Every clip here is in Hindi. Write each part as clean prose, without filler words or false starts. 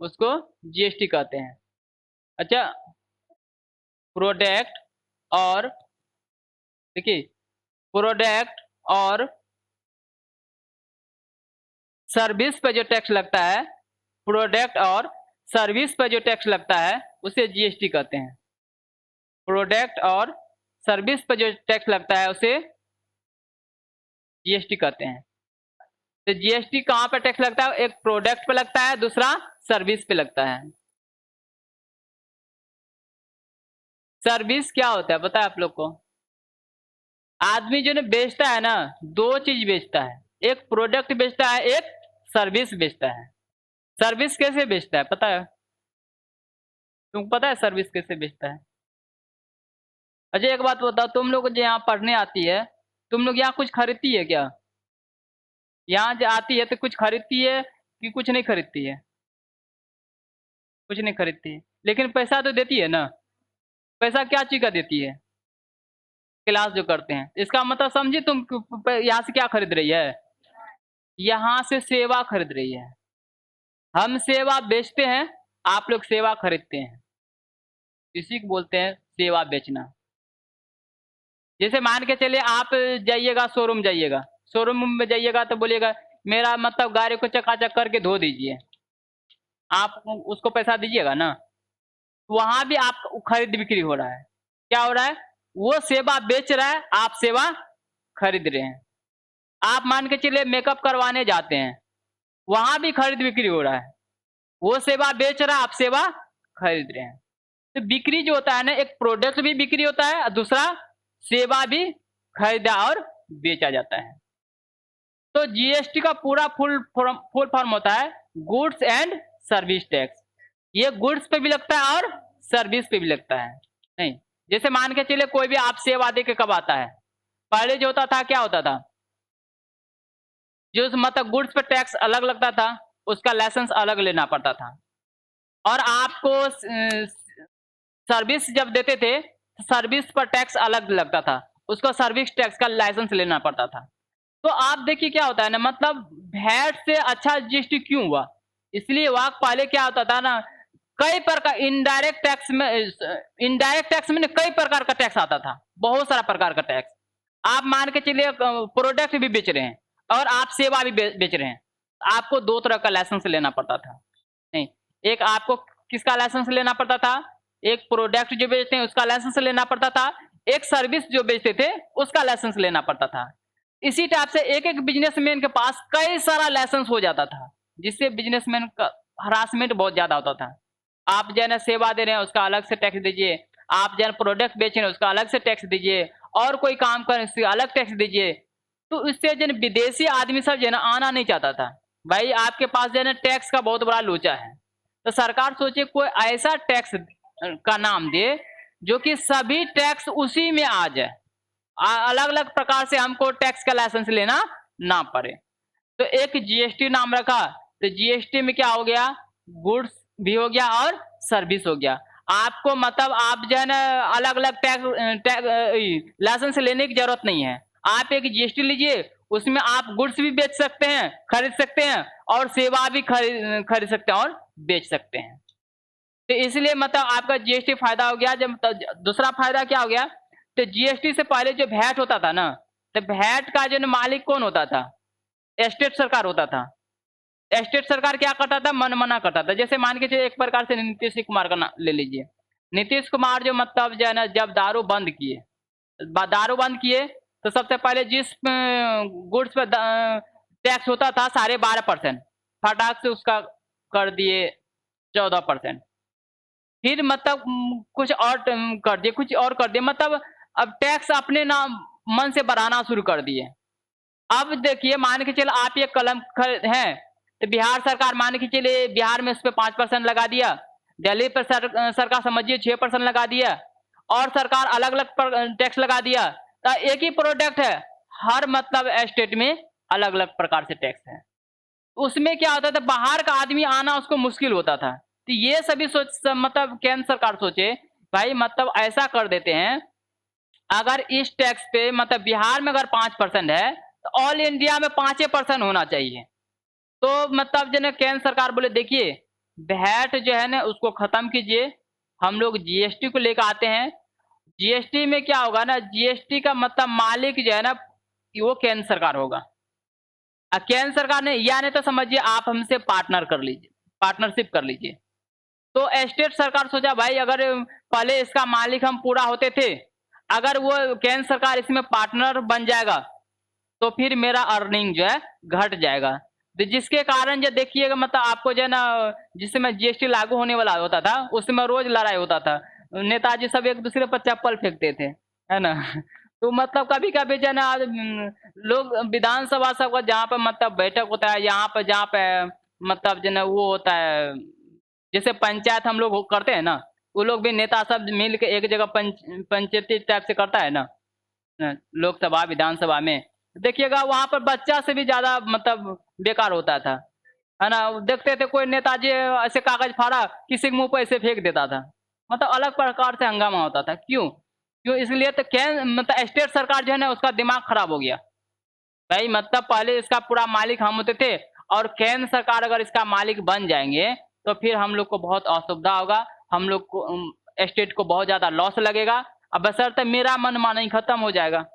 उसको जीएसटी कहते हैं। अच्छा, प्रोडक्ट और देखिए, प्रोडक्ट और सर्विस पे जो टैक्स लगता है, प्रोडक्ट और सर्विस पे जो टैक्स लगता है, उसे जीएसटी कहते हैं। प्रोडक्ट और सर्विस पे जो टैक्स लगता है, उसे जीएसटी कहते हैं। तो जीएसटी कहाँ पे टैक्स लगता है? एक प्रोडक्ट पे लगता है, दूसरा सर्विस पे लगता है। सर्विस क्या होता है पता है आप लोग को? आदमी जो ना बेचता है ना, दो चीज बेचता है, एक प्रोडक्ट बेचता है, एक सर्विस बेचता है। सर्विस कैसे बेचता है पता है? तुमको पता है सर्विस कैसे बेचता है? अच्छा एक बात बताओ, तुम लोग जो यहाँ पढ़ने आती है, तुम लोग यहाँ कुछ खरीदती है क्या? यहाँ जो आती है तो कुछ खरीदती है कि कुछ नहीं खरीदती है? कुछ नहीं खरीदती है, लेकिन पैसा तो देती है ना। पैसा क्या चीज का देती है? क्लास जो करते हैं, इसका मतलब समझी तुम यहाँ से क्या खरीद रही है? यहाँ से सेवा खरीद रही है। हम सेवा बेचते हैं, आप लोग सेवा खरीदते हैं। इसी को बोलते हैं सेवा बेचना। जैसे मान के चलिए आप जाइएगा, शोरूम जाइएगा, शोरूम में जाइएगा तो बोलिएगा मेरा मतलब गाड़ी को चकाचक करके धो दीजिए, आप उसको पैसा दीजिएगा ना। वहां भी आप खरीद बिक्री हो रहा है। क्या हो रहा है? वो सेवा बेच रहा है, आप सेवा खरीद रहे हैं। आप मान के चलिए मेकअप करवाने जाते हैं, वहां भी खरीद बिक्री हो रहा है। वो सेवा बेच रहा है, आप सेवा खरीद रहे हैं। तो बिक्री जो होता है ना, एक प्रोडक्ट भी बिक्री होता है और दूसरा सेवा भी खरीदा और बेचा जाता है। तो जीएसटी का पूरा फुल फॉर्म होता है गुड्स एंड सर्विस टैक्स। ये गुड्स पे भी लगता है और सर्विस पे भी लगता है। नहीं, जैसे मान के चलिए कोई भी आप सेवा दे के कब आता है? पहले जो होता था क्या होता था? जो मतलब गुड्स पे टैक्स अलग लगता था, उसका लाइसेंस अलग लेना पड़ता था। और आपको सर्विस जब देते थे, सर्विस पर टैक्स अलग लगता था, उसको सर्विस टैक्स का लाइसेंस लेना पड़ता था। तो आप देखिए क्या होता है ना, मतलब वैट से अच्छा जीएसटी क्यों हुआ? इसलिए हुआ, पहले क्या होता था ना, कई प्रकार इनडायरेक्ट टैक्स में कई प्रकार का टैक्स आता था, बहुत सारा प्रकार का टैक्स। आप मान के चलिए प्रोडक्ट भी बेच रहे हैं और आप सेवा भी बेच रहे हैं, आपको दो तरह का लाइसेंस लेना पड़ता था। नहीं, एक आपको किसका लाइसेंस लेना पड़ता था? एक प्रोडक्ट जो बेचते हैं उसका लाइसेंस लेना पड़ता था, एक सर्विस जो बेचते थे उसका लाइसेंस लेना पड़ता था। इसी टाइप से एक एक बिजनेसमैन के पास कई सारा लाइसेंस हो जाता था, जिससे बिजनेसमैन का हरासमेंट बहुत ज्यादा होता था। आप जो है ना सेवा दे रहे हैं उसका अलग से टैक्स दीजिए, आप जो है प्रोडक्ट बेच रहे हैं उसका अलग से टैक्स दीजिए, और कोई काम कर उसका अलग टैक्स दीजिए। तो इससे जो है विदेशी आदमी सब जो है ना आना नहीं चाहता था। भाई आपके पास जो है ना टैक्स का बहुत बड़ा लोचा है, तो सरकार सोचे कोई ऐसा टैक्स का नाम दे जो कि सभी टैक्स उसी में आ जाए, अलग अलग प्रकार से हमको टैक्स का लाइसेंस लेना ना पड़े। तो एक जीएसटी नाम रखा। तो जीएसटी में क्या हो गया? गुड्स भी हो गया और सर्विस हो गया। आपको मतलब आप जो है ना अलग अलग लाइसेंस लेने की जरूरत नहीं है। आप एक जीएसटी लीजिए, उसमें आप गुड्स भी बेच सकते हैं, खरीद सकते हैं, और सेवा भी खरीद सकते हैं और बेच सकते हैं। तो इसलिए मतलब आपका जीएसटी फायदा हो गया। जब दूसरा फायदा क्या हो गया? तो जीएसटी से पहले जो वैट होता था ना, तो वैट का जो मालिक कौन होता था? स्टेट सरकार होता था। स्टेट सरकार क्या करता था? मनमाना करता था। जैसे मान के चलिए एक प्रकार से नीतीश कुमार का नाम ले लीजिए। नीतीश कुमार जो मतलब जो है ना, जब दारू बंद किए, तो सबसे पहले जिस गुड्स पे टैक्स होता था 12.5%, फटाक से उसका कर दिए 14%। फिर मतलब कुछ और कर दिए, कुछ और कर दिए, मतलब अब टैक्स अपने नाम मन से बढ़ाना शुरू कर दिए। अब देखिए मान के चलो आप ये कलम है, तो बिहार सरकार मान के चलिए बिहार में उस पर 5% लगा दिया, दिल्ली पर सरकार समझिए 6% लगा दिया, और सरकार अलग अलग टैक्स लगा दिया। तो एक ही प्रोडक्ट है, हर मतलब स्टेट में अलग अलग प्रकार से टैक्स है। उसमें क्या होता था, बाहर का आदमी आना उसको मुश्किल होता था। तो ये सभी मतलब केंद्र सरकार सोचे भाई मतलब ऐसा कर देते हैं, अगर इस टैक्स पे मतलब बिहार में अगर 5% है, तो ऑल इंडिया में 5% होना चाहिए। तो मतलब जो है केंद्र सरकार बोले देखिए, वैट जो है ना उसको खत्म कीजिए, हम लोग जीएसटी को लेकर आते हैं। जीएसटी में क्या होगा ना, जीएसटी का मतलब मालिक जो है ना वो केंद्र सरकार होगा। केंद्र सरकार ने, या नहीं तो समझिए आप हमसे पार्टनर कर लीजिए, पार्टनरशिप कर लीजिए। तो स्टेट सरकार सोचा भाई अगर पहले इसका मालिक हम पूरा होते थे, अगर वो केंद्र सरकार इसमें पार्टनर बन जाएगा तो फिर मेरा अर्निंग जो है घट जाएगा। तो जिसके कारण जो देखिएगा मतलब आपको जो है ना, जिस समय जीएसटी लागू होने वाला होता था उस समय रोज लड़ाई होता था, नेताजी सब एक दूसरे पर चप्पल फेंकते थे, है ना। तो मतलब कभी कभी जो है ना लोग विधानसभा सब का जहाँ पर मतलब बैठक होता है, यहाँ पर जहाँ पे मतलब जो है ना वो होता है, जैसे पंचायत हम लोग करते हैं ना, वो लोग भी नेता सब मिल के एक जगह पंचायती टाइप से करता है ना, लोकसभा विधानसभा में देखिएगा वहां पर बच्चा से भी ज्यादा मतलब बेकार होता था, है ना। देखते थे कोई नेताजी ऐसे कागज फाड़ा किसी के मुंह पर ऐसे फेंक देता था, मतलब अलग प्रकार से हंगामा होता था। क्यों क्यों इसलिए तो केंद्र मतलब स्टेट सरकार जो है ना उसका दिमाग खराब हो गया भाई, मतलब पहले इसका पूरा मालिक हम होते थे और केंद्र सरकार अगर इसका मालिक बन जाएंगे तो फिर हम लोग को बहुत असुविधा होगा, हम लोग को स्टेट को बहुत ज्यादा लॉस लगेगा। अब बशर्ते मेरा मनमानी खत्म हो जाएगा।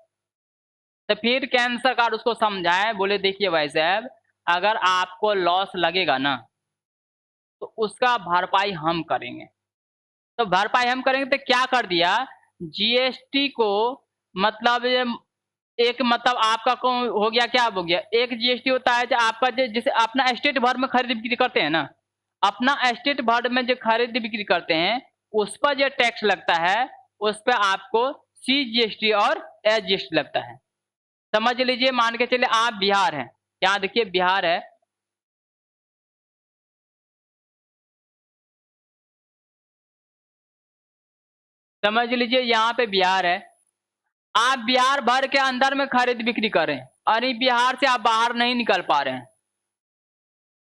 तो फिर केंद्र सरकार उसको समझाए, बोले देखिए भाई साहब अगर आपको लॉस लगेगा ना तो उसका भरपाई हम करेंगे। तो भरपाई हम करेंगे तो क्या कर दिया, जीएसटी को मतलब ये एक मतलब आपका कौन हो गया, क्या हो गया, एक जीएसटी होता है जो आपका जैसे अपना स्टेट भर में खरीद बिक्री करते हैं ना, अपना स्टेट भर में जो खरीद बिक्री करते हैं उस पर जो टैक्स लगता है उस पर आपको सीजीएसटी और एसजीएसटी लगता है। समझ लीजिए मान के चलिए आप बिहार हैं, यहाँ देखिए बिहार है, समझ लीजिए यहाँ पे बिहार है, आप बिहार भर के अंदर में खरीद बिक्री करें और ये बिहार से आप बाहर नहीं निकल पा रहे हैं,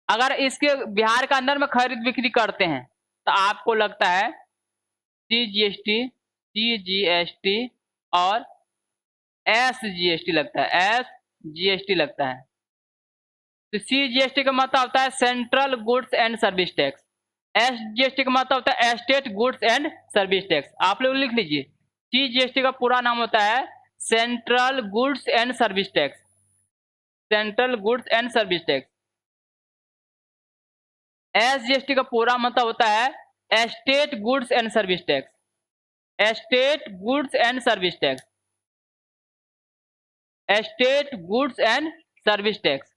अगर इसके बिहार के अंदर में खरीद बिक्री करते हैं तो आपको लगता है सीजीएसटी, सीजीएसटी और एसजीएसटी लगता है, एसजीएसटी लगता है। तो सीजीएसटी का मतलब होता है central goods and service tax, SGST का मतलब होता है state goods and service tax. आप लोग लिख लीजिए, सीजीएसटी का पूरा नाम होता है central goods and service tax, central goods and service tax. SGST का पूरा मतलब होता है state goods and service tax, state goods and service tax, state goods and service tax,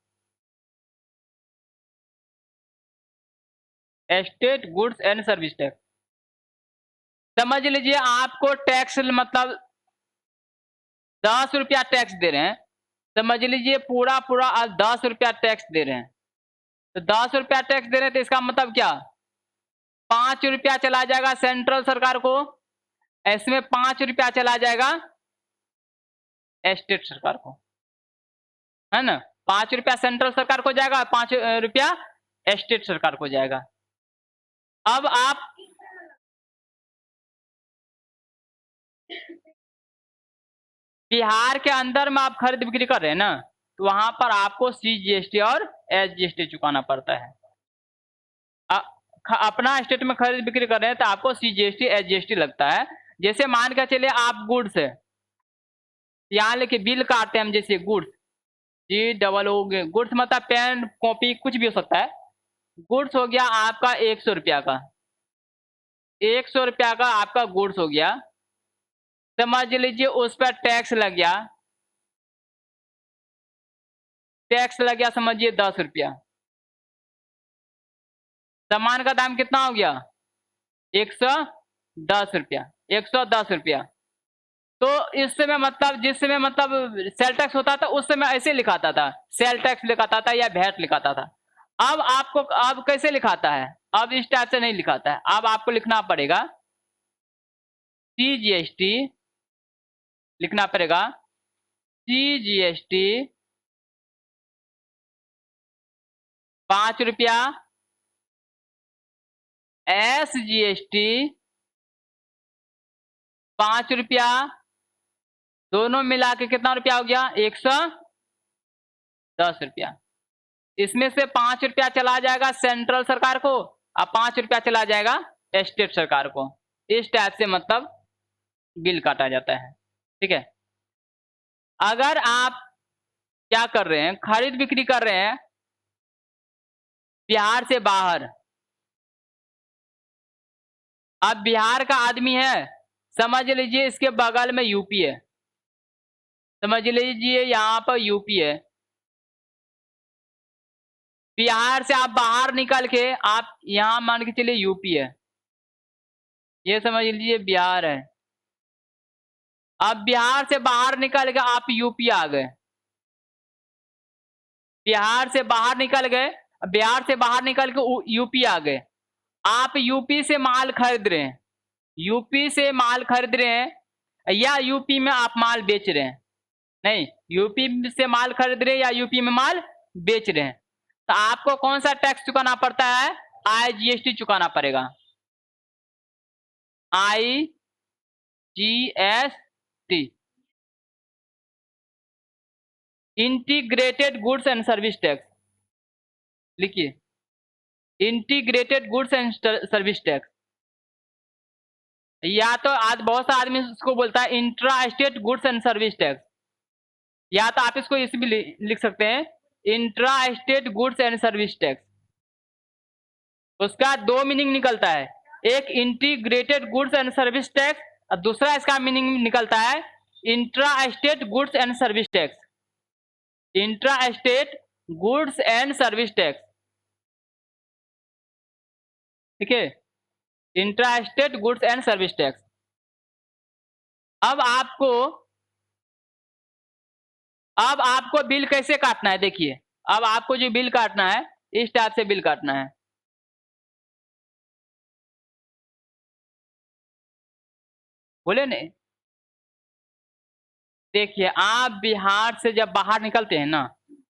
state goods and service tax. समझ लीजिए आपको टैक्स मतलब 10 रुपया टैक्स दे रहे हैं, समझ लीजिए पूरा पूरा आज 10 रुपया टैक्स दे रहे हैं, तो 10 रुपया टैक्स दे रहे हैं तो इसका मतलब क्या, 5 रुपया चला जाएगा सेंट्रल सरकार को, इसमें 5 रुपया चला जाएगा स्टेट सरकार को, है ना। 5 रुपया सेंट्रल सरकार को जाएगा, 5 रुपया स्टेट सरकार को जाएगा। अब आप बिहार के अंदर में आप खरीद बिक्री कर रहे हैं ना, तो वहां पर आपको सीजीएसटी और एसजीएसटी चुकाना पड़ता है। अपना स्टेट में खरीद बिक्री कर रहे हैं तो आपको सीजीएसटी एसजीएसटी लगता है। जैसे मान के चलिए आप गुड्स है, यहाँ लेके बिल काटते हैं हम, जैसे गुड्स, जी डबल ओ, गुड्स मतलब पेन कॉपी कुछ भी हो सकता है, गुड्स हो गया आपका 100 रुपया का, 100 रुपया का आपका गुड्स हो गया, समझ लीजिए उस पर टैक्स लग गया, टैक्स लग गया समझिए 10 रुपया, सामान का दाम कितना हो गया 110 रुपया, 110 रुपया। तो इस समय मतलब जिस समय मतलब सेल टैक्स होता था उस समय ऐसे लिखाता था, सेल टैक्स लिखाता था या वैट लिखाता था। अब आपको अब कैसे लिखाता है, अब इस टाइप से नहीं लिखाता है, अब आपको लिखना पड़ेगा सीजीएसटी, लिखना पड़ेगा सीजीएसटी 5 रुपया, एसजीएसटी 5 रुपया, दोनों मिला के कितना रुपया हो गया 110 रुपया। इसमें से 5 रुपया चला जाएगा सेंट्रल सरकार को अब 5 रुपया चला जाएगा स्टेट सरकार को। इस टाइप से मतलब बिल काटा जाता है, ठीक है। अगर आप क्या कर रहे हैं, खरीद बिक्री कर रहे हैं बिहार से बाहर, अब बिहार का आदमी है, समझ लीजिए इसके बगल में यूपी है, समझ लीजिए यहाँ पर यूपी है, बिहार से आप बाहर निकल के आप यहाँ मान के चलिए यूपी है, ये समझ लीजिए बिहार है। अब बिहार से बाहर निकल के आप यूपी आ गए, बिहार से बाहर निकल गए, बिहार से बाहर निकल के यूपी आ गए। आप यूपी से माल खरीद रहे हैं, यूपी से माल खरीद रहे हैं या यूपी में आप माल बेच रहे हैं, नहीं यूपी से माल खरीद रहे हैं या यूपी में माल बेच रहे हैं, तो आपको कौन सा टैक्स चुकाना पड़ता है? IGST चुकाना पड़ेगा। IGST, integrated goods and service tax, लिखिए integrated goods and service tax, या तो आज बहुत सा आदमी इसको बोलता है intra state goods and service tax, या तो आप इसको इस भी लिख सकते हैं intra state goods and service tax. उसका दो मीनिंग निकलता है, एक integrated goods and service tax और दूसरा इसका मीनिंग निकलता है intra state goods and service tax, intra state goods and service tax, ठीक है, intra state goods and service tax. अब आपको बिल कैसे काटना है, देखिए अब आपको जो बिल काटना है इस टाइप से बिल काटना है, बोले नहीं, देखिए आप बिहार से जब बाहर निकलते हैं ना,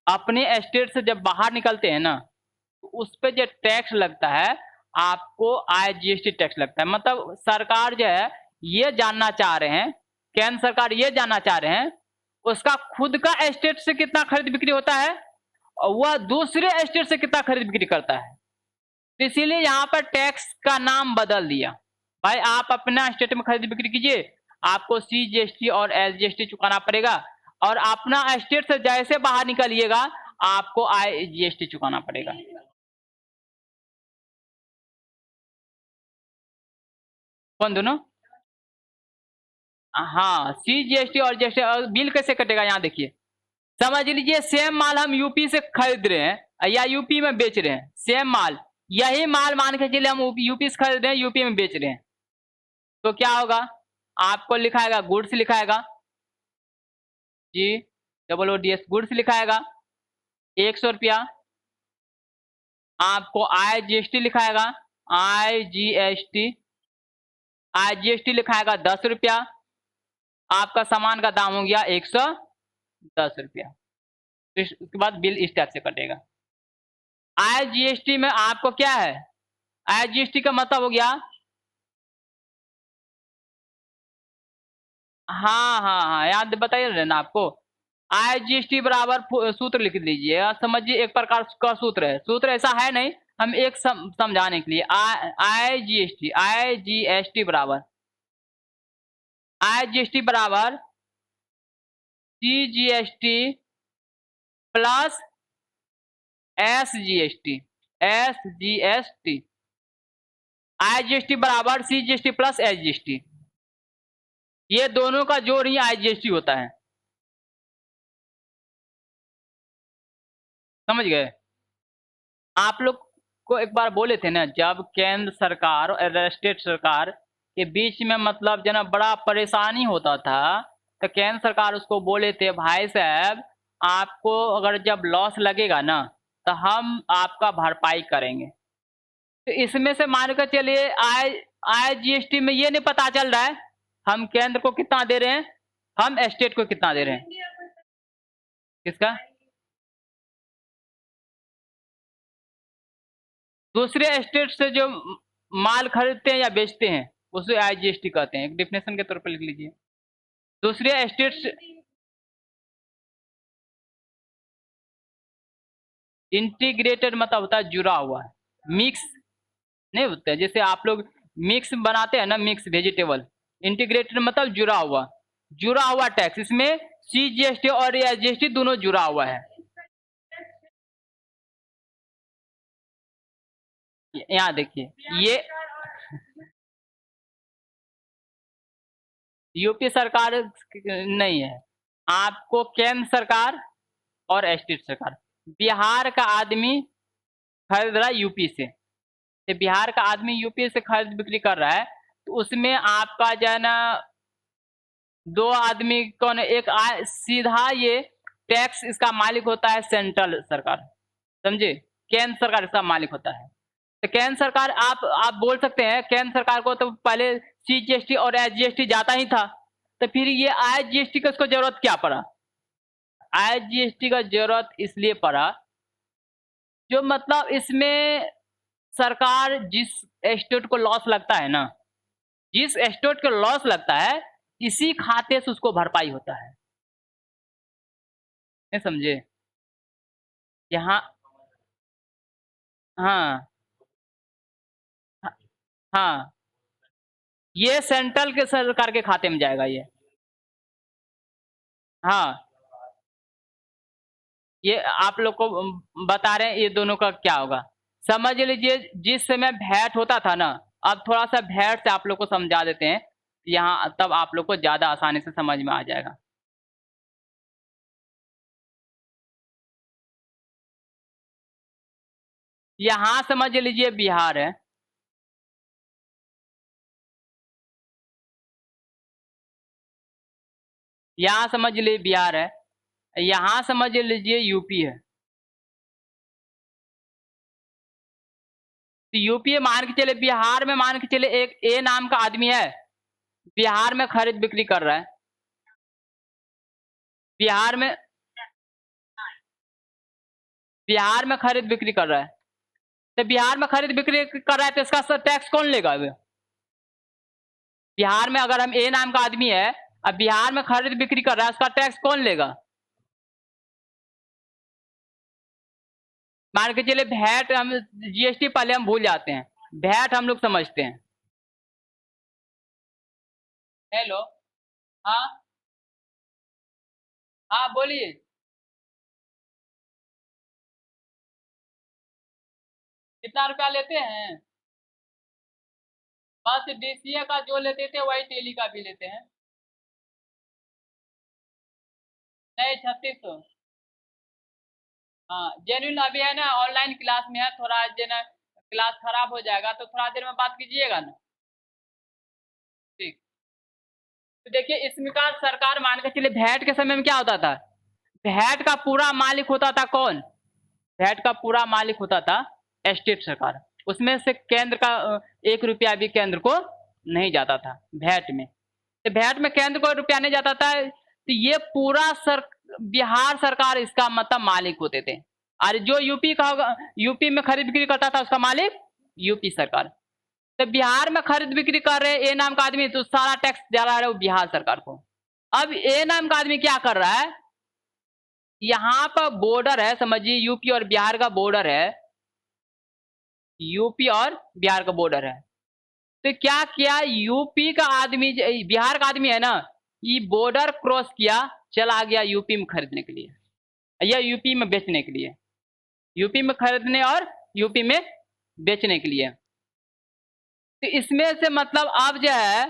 अपने स्टेट से जब बाहर निकलते हैं ना, तो उस पे जो टैक्स लगता है आपको IGST टैक्स लगता है। मतलब सरकार जो है ये जानना चाह रहे हैं, केंद्र सरकार ये जानना चाह रहे हैं उसका खुद का स्टेट से कितना खरीद बिक्री होता है और वह दूसरे स्टेट से कितना खरीद बिक्री करता है, तो इसीलिए यहाँ पर टैक्स का नाम बदल दिया। भाई आप अपना स्टेट में खरीद बिक्री कीजिए, आपको CGST और SGST चुकाना पड़ेगा, और अपना स्टेट से जैसे बाहर निकलिएगा आपको IGST चुकाना पड़ेगा। कौन दोनों? हाँ, CGST और GST। और बिल कैसे कटेगा यहाँ देखिए, समझ लीजिए सेम माल हम यूपी से खरीद रहे हैं या यूपी में बेच रहे हैं, सेम माल, यही माल मान के चलिए हम यूपी से खरीद रहे हैं यूपी में बेच रहे हैं, तो क्या होगा, आपको लिखाएगा गुड्स लिखाएगा, GOODS गुड्स लिखाएगा 100 रुपया, आपको IGST लिखाएगा IGST लिखाएगा 10 रुपया, आपका सामान का दाम हो गया 110 रुपया। उसके बाद बिल इस टाइप से कटेगा। IGST में आपको क्या है, IGST का मतलब हो गया, हाँ याद बताइए ना आपको, IGST बराबर सूत्र लिख लीजिए, समझिए एक प्रकार का सूत्र है, सूत्र ऐसा है नहीं, हम एक समझाने के लिए IGST बराबर CGST प्लस SGST, IGST बराबर CGST प्लस SGST, ये दोनों का जोड़ ही IGST होता है, समझ गए। आप लोग को एक बार बोले थे ना, जब केंद्र सरकार और स्टेट सरकार के बीच में मतलब जना बड़ा परेशानी होता था, तो केंद्र सरकार उसको बोले थे भाई साहब आपको अगर जब लॉस लगेगा ना तो हम आपका भरपाई करेंगे। तो इसमें से मान कर चलिए IGST में ये नहीं पता चल रहा है हम केंद्र को कितना दे रहे हैं, हम स्टेट को कितना दे रहे हैं, किसका, दूसरे स्टेट से जो माल खरीदते हैं या बेचते हैं उसे IGST कहते हैं, एक डिफिनेशन के तौर पर लिख लीजिए। दूसरे स्टेट से इंटीग्रेटेड मतलब होता है जुड़ा हुआ, मिक्स नहीं होते हैं। जैसे आप लोग मिक्स बनाते हैं ना, मिक्स वेजिटेबल, इंटीग्रेटेड मतलब जुड़ा हुआ टैक्स। इसमें सीजीएसटी और एसजीएसटी दोनों जुड़ा हुआ है। यहाँ देखिए, ये यूपी सरकार नहीं है, आपको केंद्र सरकार और स्टेट सरकार। बिहार का आदमी खरीद रहा है यूपी से, तो बिहार का आदमी यूपी से खरीद बिक्री कर रहा है, तो उसमें आपका जो है ना 2 आदमी कौन, एक सीधा ये टैक्स इसका मालिक होता है सेंट्रल सरकार, समझे? केंद्र सरकार इसका मालिक होता है। तो केंद्र सरकार, आप बोल सकते हैं केंद्र सरकार को तो पहले सीजीएसटी और एसजीएसटी जाता ही था, तो फिर ये आईजीएसटी का इसको जरूरत क्या पड़ा? आईजीएसटी का जरूरत इसलिए पड़ा, जो मतलब इसमें सरकार जिस स्टेट को लॉस लगता है ना, जिस स्टेट को लॉस लगता है, इसी खाते से उसको भरपाई होता है। नहीं समझे? यहाँ हाँ, हाँ, ये सेंट्रल के सरकार के खाते में जाएगा ये। हाँ, ये आप लोग को बता रहे हैं ये दोनों का क्या होगा। समझ लीजिए जिस समय वैट होता था ना, अब थोड़ा-सा वैट से आप लोग को समझा देते हैं, यहाँ तब आप लोग को ज़्यादा आसानी से समझ में आ जाएगा। यहाँ समझ लीजिए बिहार है, यहाँ समझ लीजिए बिहार है, यहाँ समझ लीजिए यूपी है। तो यूपी मान के चले, बिहार में मान के चले एक ए नाम का आदमी है, बिहार में खरीद बिक्री कर रहा है। बिहार में बिहार में खरीद बिक्री कर रहा है। तो बिहार में खरीद बिक्री कर रहा है तो इसका टैक्स कौन लेगा अभी? बिहार में अगर हम ए नाम का आदमी है, अब बिहार में खरीद बिक्री कर रहा है, उसका टैक्स कौन लेगा? मान के चलिए वैट, हम जीएसटी पहले हम भूल जाते हैं, वैट हम लोग समझते हैं। हेलो, हाँ, हाँ बोलिए। कितना रुपया लेते हैं? बस डीसीए का जो लेते थे वही टेली का भी लेते हैं। नहीं, 3600। हाँ, जेन्युइन अभी है ना, ऑनलाइन क्लास में है, थोड़ा जो ना क्लास खराब हो जाएगा तो थोड़ा देर में बात कीजिएगा ना। ठीक। तो देखिए इसमें का सरकार मान के चलिए वैट के समय में क्या होता था, वैट का पूरा मालिक होता था कौन? वैट का पूरा मालिक होता था स्टेट सरकार। उसमें से केंद्र का 1 रुपया भी केंद्र को नहीं जाता था वैट में। तो वैट में केंद्र को रुपया नहीं जाता था, तो ये पूरा बिहार सरकार इसका मतलब मालिक होते थे। और जो यूपी का होगा, यूपी में खरीद बिक्री करता था उसका मालिक यूपी सरकार। तो बिहार में खरीद बिक्री कर रहे ए नाम का आदमी, तो सारा टैक्स जा रहा है वो बिहार सरकार को। अब ए नाम का आदमी क्या कर रहा है, यहाँ पर बॉर्डर है, समझिए यूपी और बिहार का बॉर्डर है, यूपी और बिहार का बॉर्डर है। तो क्या किया, यूपी का आदमी बिहार का आदमी है ना, ये बॉर्डर क्रॉस किया, चला गया यूपी में खरीदने के लिए या यूपी में बेचने के लिए, यूपी में खरीदने और यूपी में बेचने के लिए। तो इसमें से मतलब अब जो है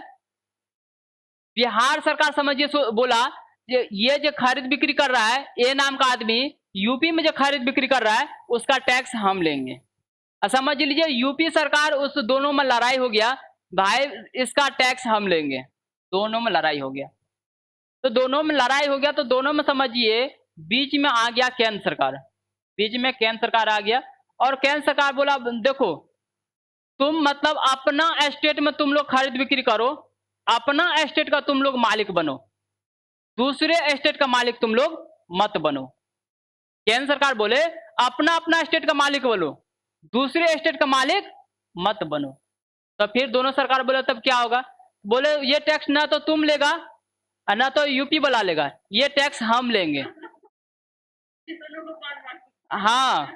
बिहार सरकार समझिए बोला ये जो खरीद बिक्री कर रहा है ए नाम का आदमी, यूपी में जो खरीद बिक्री कर रहा है उसका टैक्स हम लेंगे। समझ लीजिए यूपी सरकार, उस दोनों में लड़ाई हो गया, भाई इसका टैक्स हम लेंगे, दोनों में लड़ाई हो गया। तो दोनों में लड़ाई हो गया तो दोनों में समझिए बीच में आ गया केंद्र सरकार, बीच में केंद्र सरकार आ गया और केंद्र सरकार बोला देखो तुम मतलब अपना स्टेट में तुम लोग खरीद बिक्री करो, अपना स्टेट का तुम लोग मालिक बनो, दूसरे स्टेट का मालिक तुम लोग मत बनो। केंद्र सरकार बोले अपना अपना स्टेट का मालिक बनो, दूसरे स्टेट का मालिक मत बनो। तो फिर दोनों सरकार बोले तब क्या होगा, बोले ये टैक्स ना तो तुम लेगा और ना तो यूपी वाला लेगा, ये टैक्स हम लेंगे। हाँ,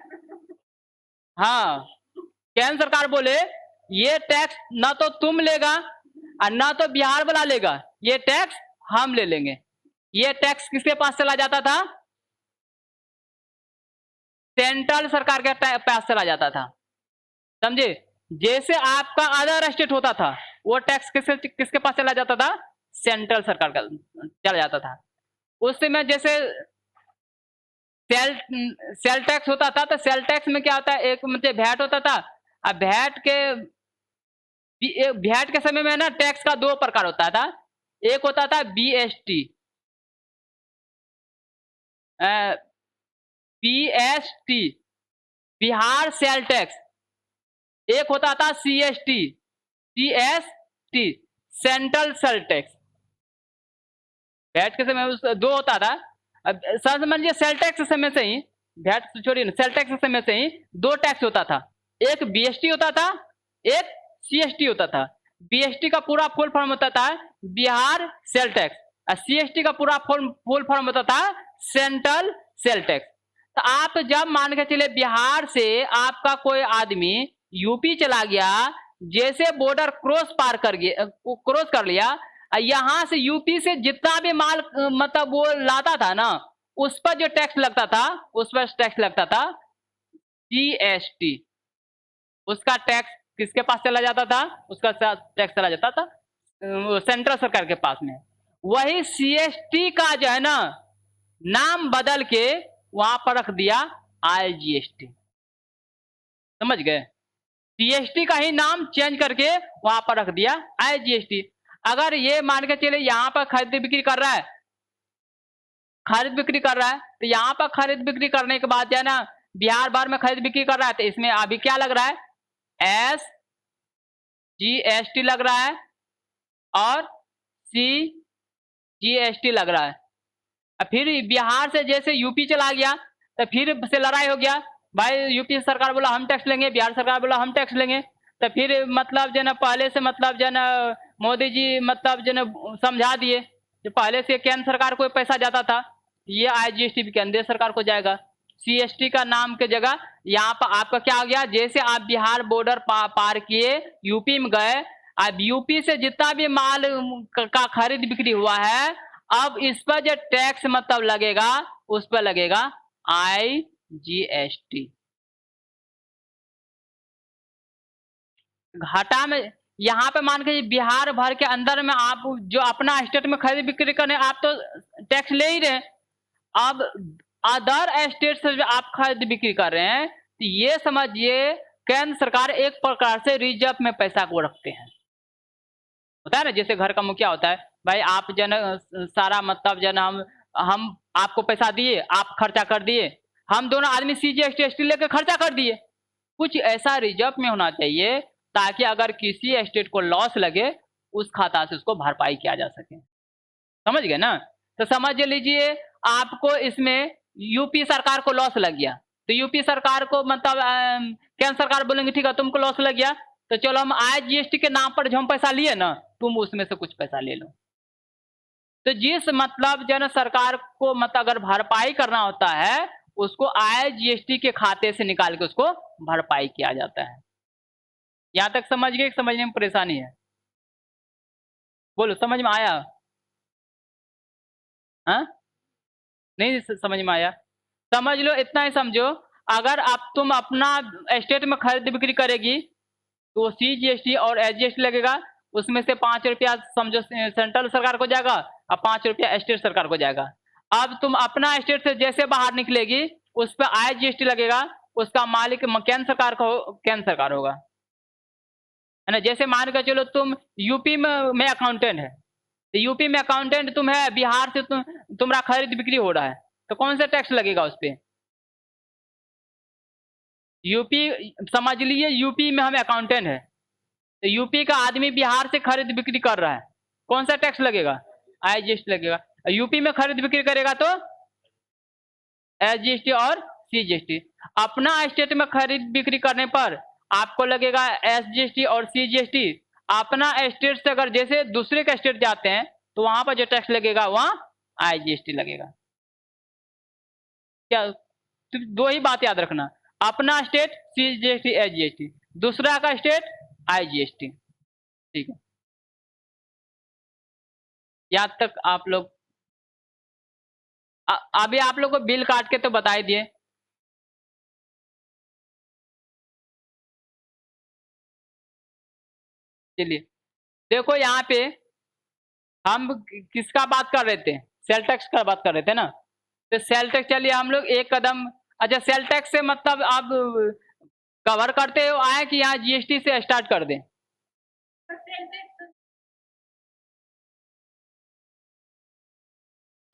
हाँ, केंद्र सरकार बोले ये टैक्स ना तो तुम लेगा और ना तो बिहार वाला लेगा, ये टैक्स हम ले लेंगे। ये टैक्स किसके पास चला जाता था? सेंट्रल सरकार के पास चला जाता था, समझे? जैसे आपका अदर स्टेट होता था, वो टैक्स किसके पास चला जाता था? सेंट्रल सरकार का चला जाता था। उस समय जैसे सेल सेल टैक्स होता था, तो सेल टैक्स में क्या होता है, एक मतलब वैट होता था। अब वैट के समय में ना टैक्स का दो प्रकार होता था। एक होता था BST, BST Bihar sale tax. एक होता था CST, CST central sale tax. VAT के समय दो होता था। अब सर समझिए, सेल टैक्स के समय से ही, वैट छोड़िए ना, सेल टैक्स के समय से ही दो टैक्स होता था। एक बीएसटी होता था, एक सीएसटी होता था। बीएसटी का पूरा फुल फॉर्म होता था बिहार सेल टैक्स, और सीएसटी का पूरा फुल फॉर्म होता था सेंट्रल सेल टैक्स। तो आप जब मान के चले बिहार से आपका कोई आदमी यूपी चला गया, जैसे बॉर्डर क्रॉस कर लिया, यहां से यूपी से जितना भी माल मतलब वो लाता था ना, उस पर जो टैक्स लगता था, उस पर टैक्स लगता था जीएसटी। उसका टैक्स किसके पास चला जाता था? उसका टैक्स चला जाता था सेंट्रल सरकार के पास में। वही सीएसटी का जो है ना, नाम बदल के वहां पर रख दिया आईजीएसटी। समझ गए? सीएसटी का ही नाम चेंज करके वहां पर रख दिया आईजीएसटी। अगर ये मान के चले यहाँ पर खरीद बिक्री कर रहा है, खरीद बिक्री कर रहा है, तो यहाँ पर खरीद बिक्री करने के बाद जो है ना, बिहार भर में खरीद बिक्री कर रहा है, तो इसमें अभी क्या लग रहा है? एस जीएसटी लग रहा है और सी जीएसटी लग रहा है। फिर बिहार से जैसे यूपी चला गया, तो फिर से लड़ाई हो गया। भाई यूपी सरकार बोला हम टैक्स लेंगे, बिहार सरकार बोला हम टैक्स लेंगे। तो फिर मतलब जो ना पहले से मतलब जो ना मोदी जी मतलब जो ना समझा दिए कि पहले से केंद्र सरकार को पैसा जाता था, ये आईजीएसटी भी केंद्र सरकार को जाएगा। सीएसटी का नाम के जगह यहाँ पर आपका क्या हो गया, जैसे आप बिहार बॉर्डर पार किए यूपी में गए, अब यूपी से जितना भी माल का खरीद बिक्री हुआ है, अब इस पर जो टैक्स मतलब लगेगा, उस पर लगेगा आईजीएसटी। घाटा में यहाँ पे मान के बिहार भर के अंदर में आप जो अपना स्टेट में खरीद बिक्री करने, आप तो टैक्स ले ही रहे। अब अदर स्टेट से जो आप खरीद बिक्री कर रहे हैं, तो ये समझिए केंद्र सरकार एक प्रकार से रिजर्व में पैसा को रखते हैं। होता है ना, जैसे घर का मुखिया होता है, भाई आप जन सारा मतलब जन हम आपको पैसा दिए, आप खर्चा कर दिए, हम दोनों आदमी सीजीएसटी एसटी लेके खर्चा कर दिए। कुछ ऐसा रिजर्व में होना चाहिए, ताकि अगर किसी स्टेट को लॉस लगे, उस खाता से उसको भरपाई किया जा सके। समझ गए ना? तो समझ लीजिए आपको इसमें यूपी सरकार को लॉस लग गया, तो यूपी सरकार को मतलब केंद्र सरकार बोलेंगे ठीक है तुमको लॉस लग गया, तो चलो हम आईजीएसटी के नाम पर जो हम पैसा लिए ना, तुम उसमें से कुछ पैसा ले लो। तो जिस मतलब जन सरकार को मतलब अगर भरपाई करना होता है, उसको आईजीएसटी के खाते से निकाल के उसको भरपाई किया जाता है। यहाँ तक समझ गए? समझने में परेशानी है? बोलो, समझ में आया? हाँ, नहीं समझ में आया? समझ लो, इतना ही समझो। अगर आप तुम अपना स्टेट में खरीद बिक्री करेगी, तो सीजीएसटी और एसजीएसटी लगेगा। उसमें से 5 रुपया समझो सेंट्रल सरकार को जाएगा और 5 रुपया स्टेट सरकार को जाएगा। अब तुम अपना स्टेट से जैसे बाहर निकलेगी, उस पर आईजीएसटी लगेगा, उसका मालिक केंद्र सरकार होगा, है ना? जैसे मान के चलो तुम यूपी में अकाउंटेंट है, तो यूपी में अकाउंटेंट तुम है, बिहार से तुम्हारा खरीद बिक्री हो रहा है, तो कौन सा टैक्स लगेगा उस पर? यूपी, समझ लीजिए यूपी में हम अकाउंटेंट है, तो यूपी का आदमी बिहार से खरीद बिक्री कर रहा है, कौन सा टैक्स लगेगा? आईजीएसटी लगेगा। यूपी में खरीद बिक्री करेगा तो एसजीएसटी और सीजीएसटी। अपना स्टेट में खरीद बिक्री करने पर आपको लगेगा एसजीएसटी और सीजीएसटी। अपना स्टेट से अगर जैसे दूसरे का स्टेट जाते हैं, तो वहां पर जो टैक्स लगेगा वहां आईजीएसटी लगेगा। क्या? तो दो ही बात याद रखना, अपना स्टेट सीजीएसटी एसजीएसटी, दूसरा का स्टेट IGST। ठीक है, यहाँ तक आप लोग अभी आप लोग को बिल काट के तो बता ही दिए। चलिए देखो यहाँ पे हम किसका बात कर रहे थे, सेल टैक्स का बात कर रहे थे ना। तो सेल टैक्स, चलिए हम लोग एक कदम, अच्छा सेल टैक्स से मतलब आप कवर करते हो आए कि यहाँ GST से स्टार्ट कर दें?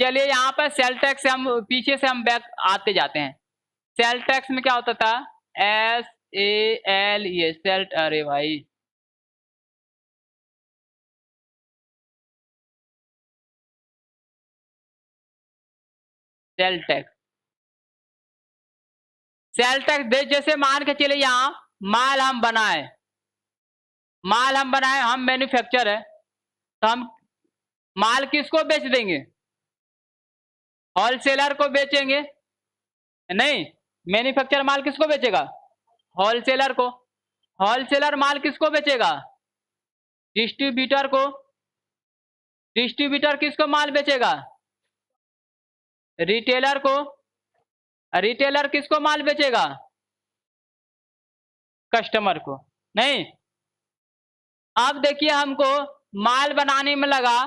चलिए यहाँ पर सेल टैक्स से हम पीछे से हम बैक आते जाते हैं। सेल टैक्स में क्या होता था, SAL, सेल, अरे भाई सेल टैक्स, सेल टैक्स जैसे मान के चले यहाँ माल हम बनाए, हम मैन्युफैक्चर है, तो हम माल किसको बेच देंगे, होलसेलर को बेचेंगे। नहीं, मैन्युफैक्चर माल किसको बेचेगा, होलसेलर को। होलसेलर माल किसको बेचेगा, डिस्ट्रीब्यूटर को। डिस्ट्रीब्यूटर किसको माल बेचेगा, रिटेलर को। रिटेलर किसको माल बेचेगा, कस्टमर को। नहीं, अब देखिए हमको माल बनाने में लगा,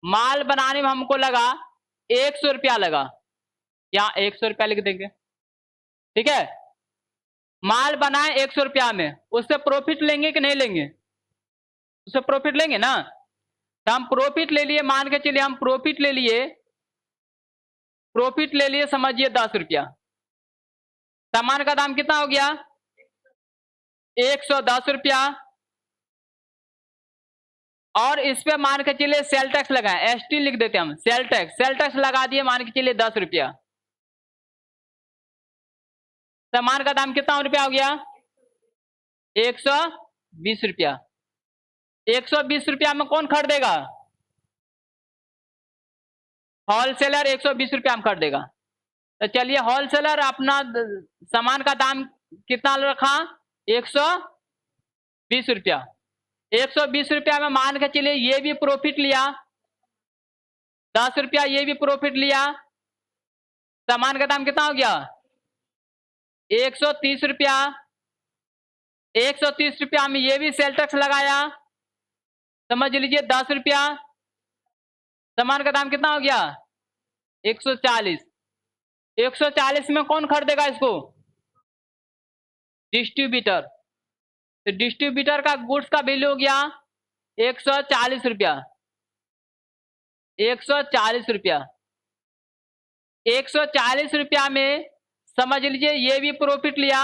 माल बनाने में हमको लगा 100 रुपया लगा, यहाँ 100 रुपया लिख देंगे, ठीक है। माल बनाए 100 रुपया में, उससे प्रॉफिट लेंगे कि नहीं लेंगे, उससे प्रॉफिट लेंगे ना। तो हम प्रॉफिट ले लिए, मान के चलिए हम प्रॉफिट ले लिए, समझिए 10 रुपया। सामान का दाम कितना हो गया, 110 रुपया। और इस पे मान के चलिए सेल टैक्स लगाए, ST लिख देते हम, सेल टैक्स लगा दिए, मान के चलिए 10 रुपया। सामान का दाम कितना रुपया हो गया, 120 रुपया। 120 रुपया में कौन खरीदेगा, होलसेलर 120 रुपया में खरीदेगा। तो चलिए होलसेलर अपना सामान का दाम कितना रखा, 120 रुपया। 120 रुपया में मान के चलिए ये भी प्रॉफिट लिया, 10 रुपया ये भी प्रॉफिट लिया। सामान का दाम कितना हो गया, 130 रुपया। 130 रुपया में ये भी सेल टैक्स लगाया, समझ लीजिए 10 रुपया। सामान का दाम कितना हो गया, 140। 140 में कौन खरीदेगा इसको, डिस्ट्रीब्यूटर। तो डिस्ट्रीब्यूटर का गुड्स का वैल्यू हो गया 140 रुपया। 140 रुपया, 140 रुपया में समझ लीजिए ये भी प्रॉफिट लिया।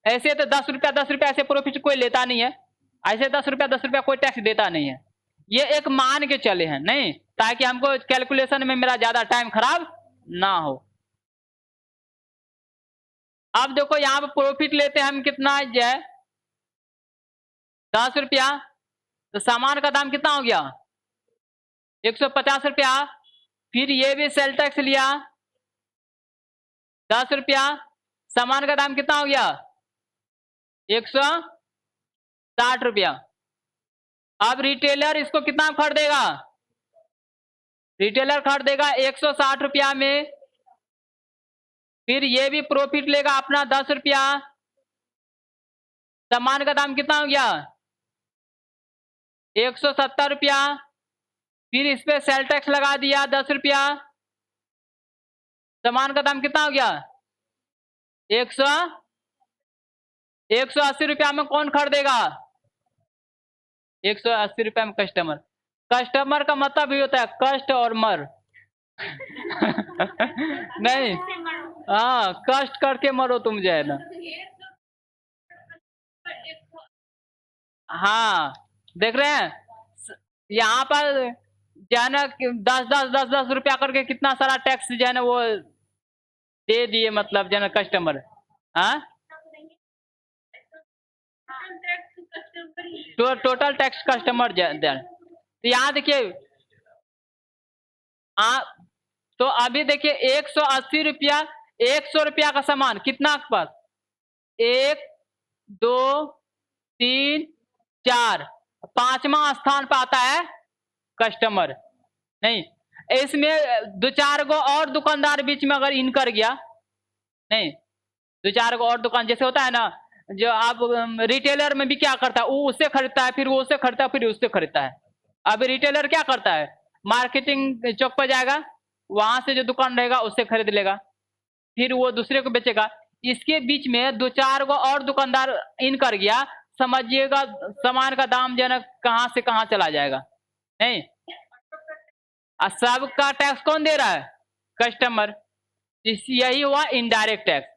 ऐसे तो 10 रुपया ऐसे प्रॉफिट कोई लेता नहीं है, ऐसे 10 रुपया कोई टैक्स देता नहीं है। ये एक मान के चले हैं, नहीं, ताकि हमको कैलकुलेशन में मेरा ज्यादा टाइम खराब ना हो। अब देखो यहाँ पे प्रॉफिट लेते हैं हम कितना है, 10 रुपया। तो सामान का दाम कितना हो गया, 150 रुपया। फिर ये भी सेल टैक्स लिया 10 रुपया। सामान का दाम कितना हो गया, 160 रुपया। अब रिटेलर इसको कितना खरीदेगा, रिटेलर खरीदेगा 160 रुपया में। फिर ये भी प्रॉफिट लेगा अपना 10 रुपया। सामान का दाम कितना हो गया, 170 रुपया। फिर इस पे सेल टैक्स लगा दिया 10 रुपया। सामान का दाम कितना हो गया, 180 रुपया में कौन खरीदेगा, 180 रुपया में कस्टमर। कस्टमर का मतलब भी होता है कष्ट और मर नहीं, हाँ कष्ट करके मरो तुम जो है ना। हाँ देख रहे हैं, यहाँ पर जो है ना 10 रुपया करके कितना सारा टैक्स जो है ना वो दे दिए, मतलब जो है ना कस्टमर। हाँ टोटल टैक्स कस्टमर दे। तो यहाँ देखिए तो अभी देखिए 180 रुपया, 100 रुपया का सामान कितना आपके पास, 1 2 3, 4, 5वां स्थान पे आता है कस्टमर। नहीं, इसमें 2-4 गो और दुकानदार बीच में अगर इन कर गया, नहीं, 2-4 गो और दुकान जैसे होता है ना, जो आप रिटेलर में भी क्या करता है, वो उससे खरीदता है, फिर वो उससे खरीदता है, फिर उससे खरीदता है। अब रिटेलर क्या करता है, मार्केटिंग चौक पर जाएगा, वहाँ से जो दुकान रहेगा उससे खरीद लेगा, फिर वो दूसरे को बेचेगा। इसके बीच में 2-4 गो और दुकानदार इन कर गया, समझिएगा सामान का दाम जो है ना कहाँ से कहाँ चला जाएगा, नहीं? सबका टैक्स कौन दे रहा है? कस्टमर। यही हुआ इनडायरेक्ट टैक्स।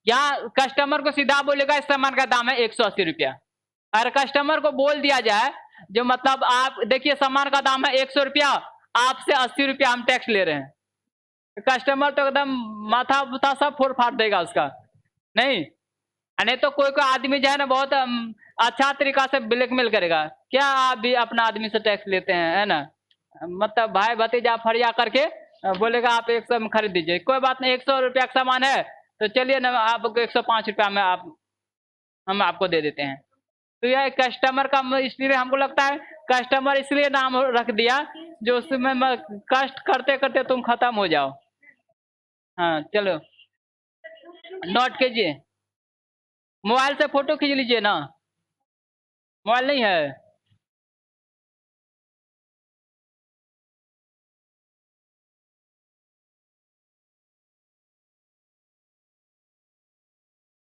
यहाँ कस्टमर को सीधा बोलेगा इस सामान का दाम है 180 रुपया। अगर कस्टमर को बोल दिया जाए जो मतलब आप देखिए सामान का दाम है 100 रुपया, आपसे 80 रुपया हम टैक्स ले रहे हैं, कस्टमर तो एकदम माथा बुथा सब फोड़ फाड़ देगा उसका, नहीं? नहीं तो कोई कोई आदमी जो है ना बहुत अच्छा तरीका से ब्लैकमेल करेगा, क्या आप भी अपना आदमी से टैक्स लेते हैं, है ना? मतलब भाई भतीजा फरिया करके बोलेगा आप 100 में खरीद दीजिए, कोई बात नहीं, 100 रुपया का सामान है तो चलिए ना आपको 105 रुपया में हम आपको दे देते हैं। तो यह कस्टमर का इसलिए हमको लगता है कस्टमर इसलिए नाम रख दिया जो उसमें कष्ट करते करते तुम खत्म हो जाओ। हाँ चलो, नोट कीजिए, मोबाइल से फोटो खींच लीजिए ना, मोबाइल नहीं है?